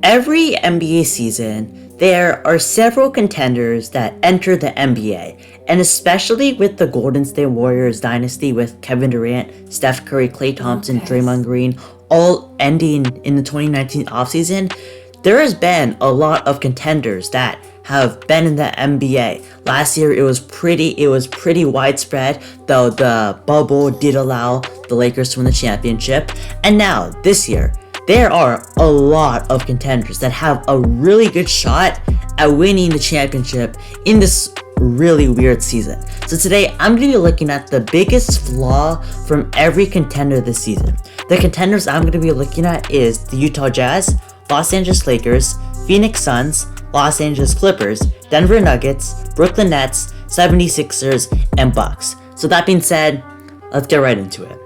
Every NBA season, there are several contenders that enter the NBA, and especially with the Golden State Warriors dynasty with Kevin Durant, Steph Curry, Klay Thompson, Draymond Green, all ending in the 2019 offseason, there has been a lot of contenders that have been in the NBA. Last year it was pretty widespread, though the bubble did allow the Lakers to win the championship. And now this year, there are a lot of contenders that have a really good shot at winning the championship in this really weird season. So today I'm going to be looking at the biggest flaw from every contender this season. The contenders I'm going to be looking at is the Utah Jazz, Los Angeles Lakers, Phoenix Suns, Los Angeles Clippers, Denver Nuggets, Brooklyn Nets, 76ers, and Bucks. So that being said, let's get right into it.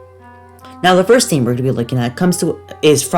Now the first team we're going to be looking at is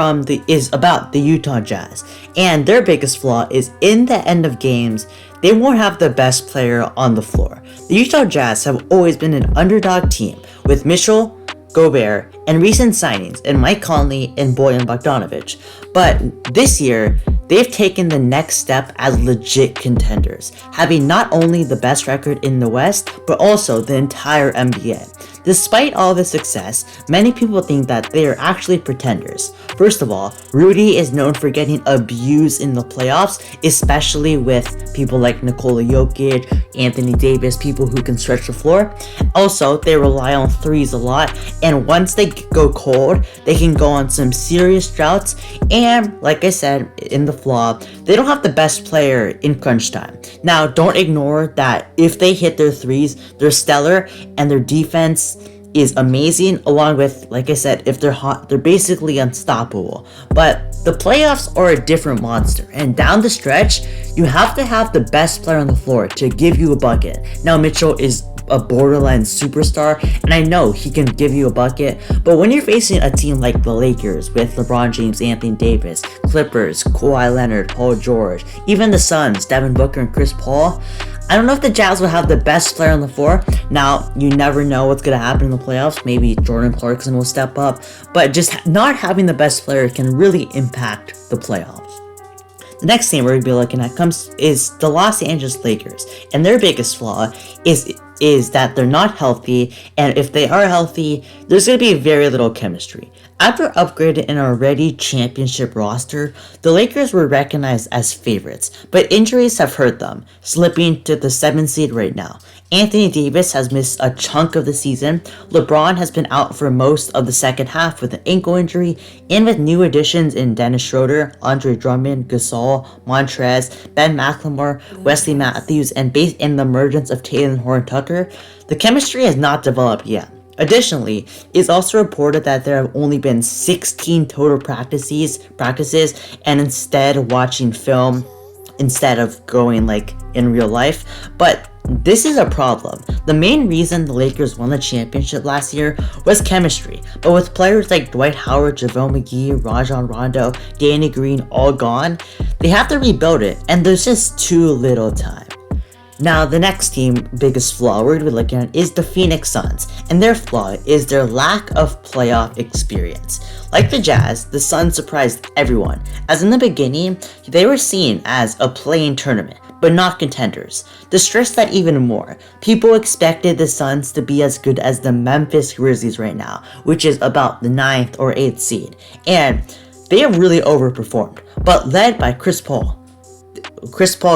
about the Utah Jazz, and their biggest flaw is in the end of games, they won't have the best player on the floor. The Utah Jazz have always been an underdog team with Mitchell, Gobert, and recent signings in Mike Conley and Bojan Bogdanovic. But this year, they've taken the next step as legit contenders, having not only the best record in the West, but also the entire NBA. Despite all this success, many people think that they are actually pretenders. First of all, Rudy is known for getting abused in the playoffs, especially with people like Nikola Jokic, Anthony Davis, people who can stretch the floor. Also, they rely on threes a lot, and once they go cold, they can go on some serious droughts. And like I said in the flaw, they don't have the best player in crunch time. Now, don't ignore that if they hit their threes, they're stellar, and their defense is amazing. Along with, like I said, if they're hot, they're basically unstoppable. But the playoffs are a different monster, and down the stretch, you have to have the best player on the floor to give you a bucket. Now, Mitchell is a borderline superstar, and I know he can give you a bucket, but when you're facing a team like the Lakers with LeBron James, Anthony Davis, Clippers, Kawhi Leonard, Paul George, even the Suns, Devin Booker and Chris Paul, I don't know if the Jazz will have the best player on the floor. Now, you never know what's going to happen in the playoffs. Maybe Jordan Clarkson will step up, but just not having the best player can really impact the playoffs. The next team we're going to be looking at is the Los Angeles Lakers, and their biggest flaw is that they're not healthy, and if they are healthy, there's going to be very little chemistry. After upgrading an already championship roster, the Lakers were recognized as favorites, but injuries have hurt them, slipping to the 7th seed right now. Anthony Davis has missed a chunk of the season, LeBron has been out for most of the second half with an ankle injury, and with new additions in Dennis Schroeder, Andre Drummond, Gasol, Montrez, Ben McLemore, Wesley Matthews, and the emergence of Taylor Horton-Tucker, the chemistry has not developed yet. Additionally, it's also reported that there have only been 16 total practices, and instead watching film instead of going like in real life. But this is a problem. The main reason the Lakers won the championship last year was chemistry, but with players like Dwight Howard, JaVale McGee, Rajon Rondo, Danny Green all gone, they have to rebuild it, and there's just too little time. Now, the next team biggest flaw we're going to be looking at is the Phoenix Suns, and their flaw is their lack of playoff experience. Like the Jazz, the Suns surprised everyone, as in the beginning, they were seen as a play-in tournament, but not contenders. To stress that even more, people expected the Suns to be as good as the Memphis Grizzlies right now, which is about the 9th or 8th seed, and they have really overperformed, but led by Chris Paul.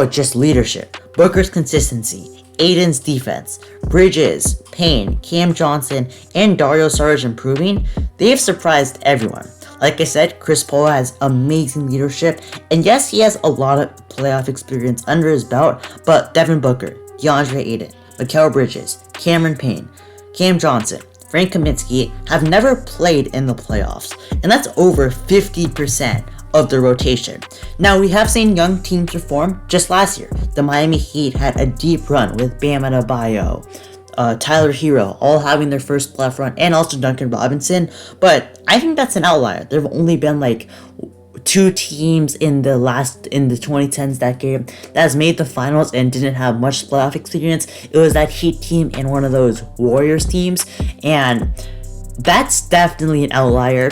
Just leadership, Booker's consistency, Aiden's defense, Bridges, Payne, Cam Johnson, and Dario Saric improving, they've surprised everyone. Like I said, Chris Paul has amazing leadership, and yes, he has a lot of playoff experience under his belt, but Devin Booker, DeAndre Ayton, Mikal Bridges, Cameron Payne, Cam Johnson, Frank Kaminsky have never played in the playoffs, and that's over 50% of the rotation. Now, we have seen young teams perform just last year. The Miami Heat had a deep run with Bam Adebayo, Tyler Hero, all having their first playoff run, and also Duncan Robinson, but I think that's an outlier. There have only been like 2 teams in the 2010s decade that has made the finals and didn't have much playoff experience. It was that Heat team and one of those Warriors teams, and that's definitely an outlier.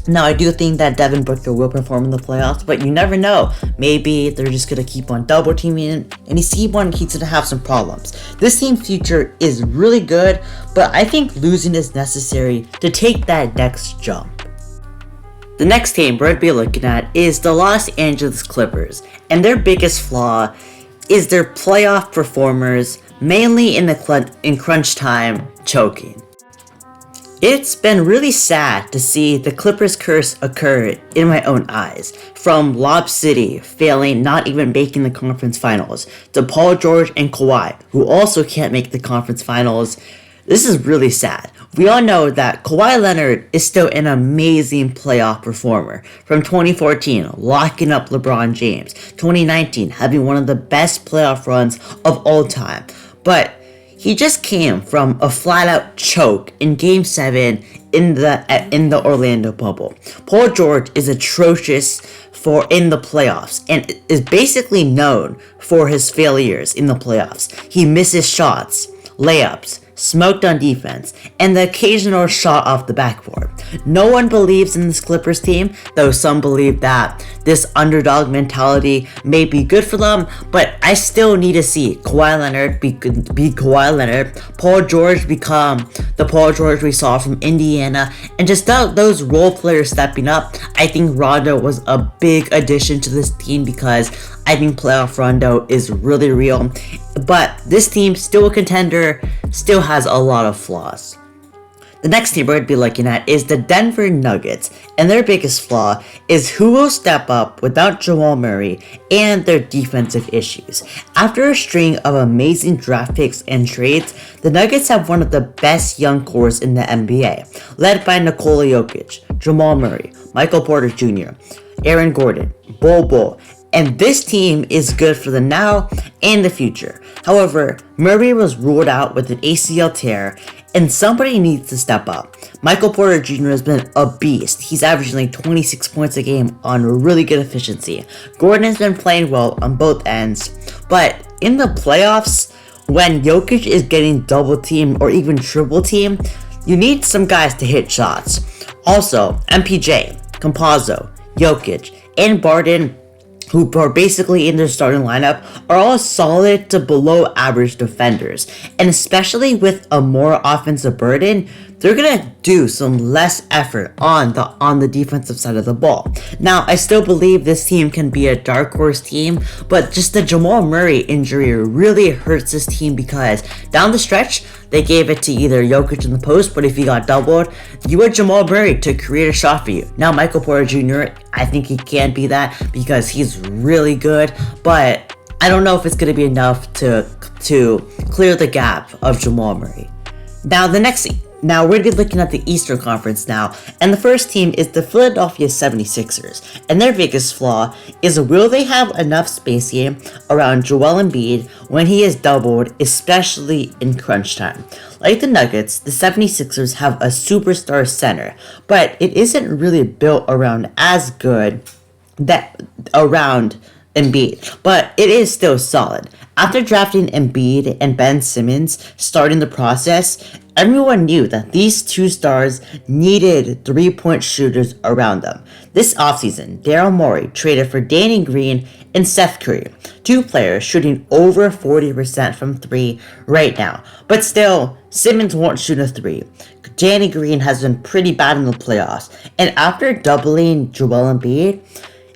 Now, I do think that Devin Booker will perform in the playoffs, but you never know. Maybe they're just going to keep on double teaming him, and he's keeps going to have some problems. This team's future is really good, but I think losing is necessary to take that next jump. The next team we're going to be looking at is the Los Angeles Clippers, and their biggest flaw is their playoff performers, mainly in crunch time, choking. It's been really sad to see the Clippers curse occur in my own eyes. From Lob City failing, not even making the conference finals, to Paul George and Kawhi, who also can't make the conference finals. This is really sad. We all know that Kawhi Leonard is still an amazing playoff performer. From 2014, locking up LeBron James. 2019, having one of the best playoff runs of all time. But he just came from a flat-out choke in Game 7 in the Orlando bubble. Paul George is atrocious in the playoffs and is basically known for his failures in the playoffs. He misses shots, layups, smoked on defense, and the occasional shot off the backboard. No one believes in this Clippers team, though some believe that this underdog mentality may be good for them, but I still need to see Kawhi Leonard be Kawhi Leonard, Paul George become the Paul George we saw from Indiana, and just those role players stepping up. I think Rondo was a big addition to this team because I think playoff Rondo is really real, but this team, still a contender, still has a lot of flaws. The next team we're going to be looking at is the Denver Nuggets, and their biggest flaw is who will step up without Jamal Murray and their defensive issues. After a string of amazing draft picks and trades, the Nuggets have one of the best young cores in the NBA, led by Nikola Jokic, Jamal Murray, Michael Porter Jr., Aaron Gordon, Bol, and this team is good for the now and the future. However, Murray was ruled out with an ACL tear, and somebody needs to step up. Michael Porter Jr. has been a beast. He's averaging like 26 points a game on really good efficiency. Gordon has been playing well on both ends, but in the playoffs, when Jokic is getting double teamed or even triple teamed, you need some guys to hit shots. Also, MPJ, Campazzo, Jokic, and Barton, who are basically in their starting lineup, are all solid to below average defenders. And especially with a more offensive burden, they're gonna do some less effort on the defensive side of the ball. Now, I still believe this team can be a dark horse team, but just the Jamal Murray injury really hurts this team because down the stretch, they gave it to either Jokic in the post, but if he got doubled, you had Jamal Murray to create a shot for you. Now, Michael Porter Jr., I think he can be that because he's really good, but I don't know if it's going to be enough to clear the gap of Jamal Murray. Now, we're going to be looking at the Eastern Conference now, and the first team is the Philadelphia 76ers, and their biggest flaw is will they have enough spacing around Joel Embiid when he is doubled, especially in crunch time. Like the Nuggets, the 76ers have a superstar center, but it isn't really built around around Embiid, but it is still solid. After drafting Embiid and Ben Simmons starting the process, everyone knew that these two stars needed three-point shooters around them. This offseason, Daryl Morey traded for Danny Green and Seth Curry, two players shooting over 40% from three right now. But still, Simmons won't shoot a three. Danny Green has been pretty bad in the playoffs, and after doubling Joel Embiid,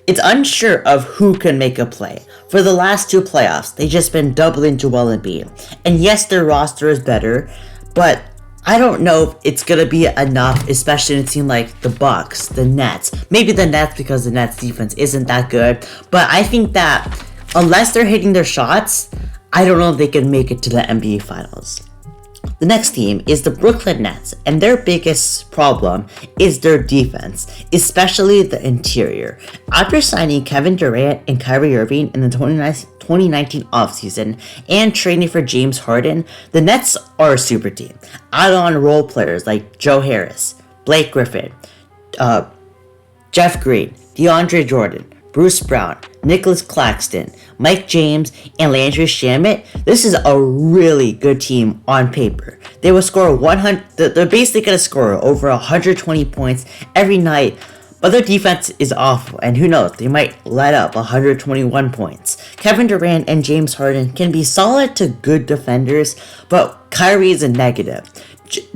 it's unsure of who can make a play. For the last two playoffs, they've just been doubling Joel Embiid. And yes, their roster is better, but I don't know if it's going to be enough, especially in a team like the Bucks, the Nets. Maybe the Nets because the Nets defense isn't that good. But I think that unless they're hitting their shots, I don't know if they can make it to the NBA Finals. The next team is the Brooklyn Nets, and their biggest problem is their defense, especially the interior. After signing Kevin Durant and Kyrie Irving in the 2019 offseason and trading for James Harden, the Nets are a super team. Add-on role players like Joe Harris, Blake Griffin, Jeff Green, DeAndre Jordan, Bruce Brown, Nicholas Claxton, Mike James, and Landry Shamet. This is a really good team on paper. They will score 100. They're basically going to score over 120 points every night, But their defense is awful, and who knows, they might let up 121 points. Kevin Durant and James Harden can be solid to good defenders, but Kyrie is a negative.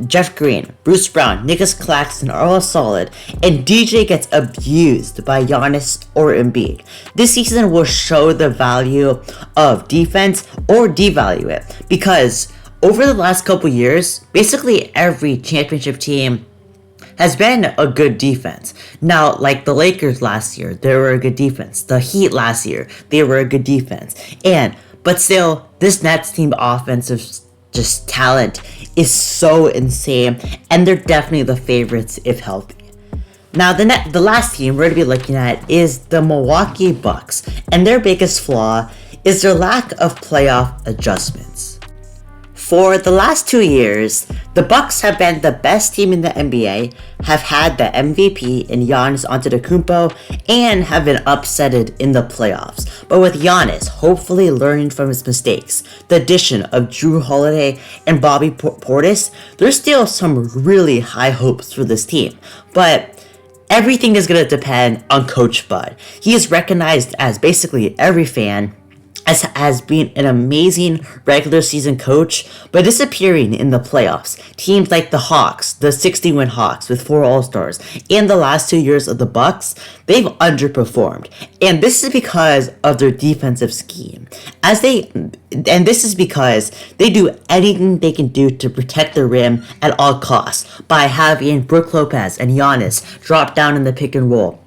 Jeff Green, Bruce Brown, Nicholas Claxton are all solid, and DJ gets abused by Giannis or Embiid. This season will show the value of defense or devalue it, because over the last couple years, basically every championship team has been a good defense. Now, like the Lakers last year, they were a good defense. The Heat last year, they were a good defense. But still, this Nets team offensive just talent is so insane, and they're definitely the favorites if healthy. Now, the last team we're going to be looking at is the Milwaukee Bucks, and their biggest flaw is their lack of playoff adjustments. For the last 2 years, the Bucks have been the best team in the NBA, have had the MVP in Giannis Antetokounmpo, and have been upsetted in the playoffs. But with Giannis hopefully learning from his mistakes, the addition of Jrue Holiday and Bobby Portis, there's still some really high hopes for this team. But everything is going to depend on Coach Bud. He is recognized as basically every fan as being an amazing regular season coach, but disappearing in the playoffs. Teams like the Hawks, the 60-win Hawks with 4 All-Stars, and the last 2 years of the Bucks, they've underperformed. And this is because of their defensive scheme. This is because they do anything they can do to protect the rim at all costs by having Brook Lopez and Giannis drop down in the pick and roll.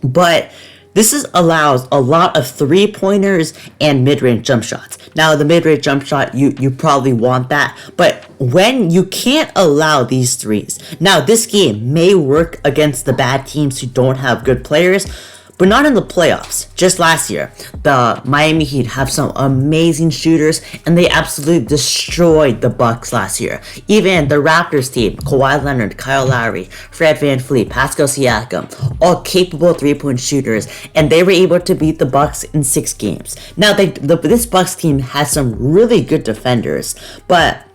But this allows a lot of 3-pointers and mid-range jump shots. Now, the mid-range jump shot, you probably want that, but when you can't allow these threes. Now, this game may work against the bad teams who don't have good players, but not in the playoffs. Just last year, the Miami Heat have some amazing shooters, and they absolutely destroyed the Bucks last year. Even the Raptors team, Kawhi Leonard, Kyle Lowry, Fred VanVleet, Pascal Siakam, all capable 3-point shooters, and they were able to beat the Bucks in 6 games. Now, this Bucks team has some really good defenders, but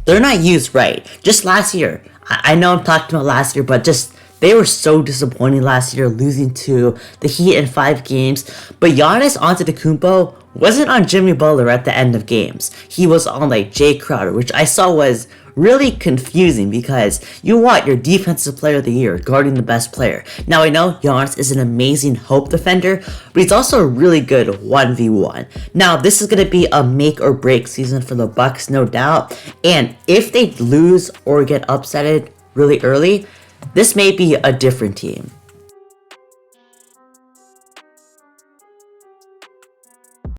they're not used right. Just last year, I know I'm talking about last year, but they were so disappointing last year, losing to the Heat in 5 games. But Giannis Antetokounmpo wasn't on Jimmy Butler at the end of games. He was on like Jay Crowder, which I saw was really confusing because you want your defensive player of the year guarding the best player. Now, I know Giannis is an amazing hope defender, but he's also a really good 1v1. Now, this is going to be a make or break season for the Bucks, no doubt. And if they lose or get upsetted really early, this may be a different team.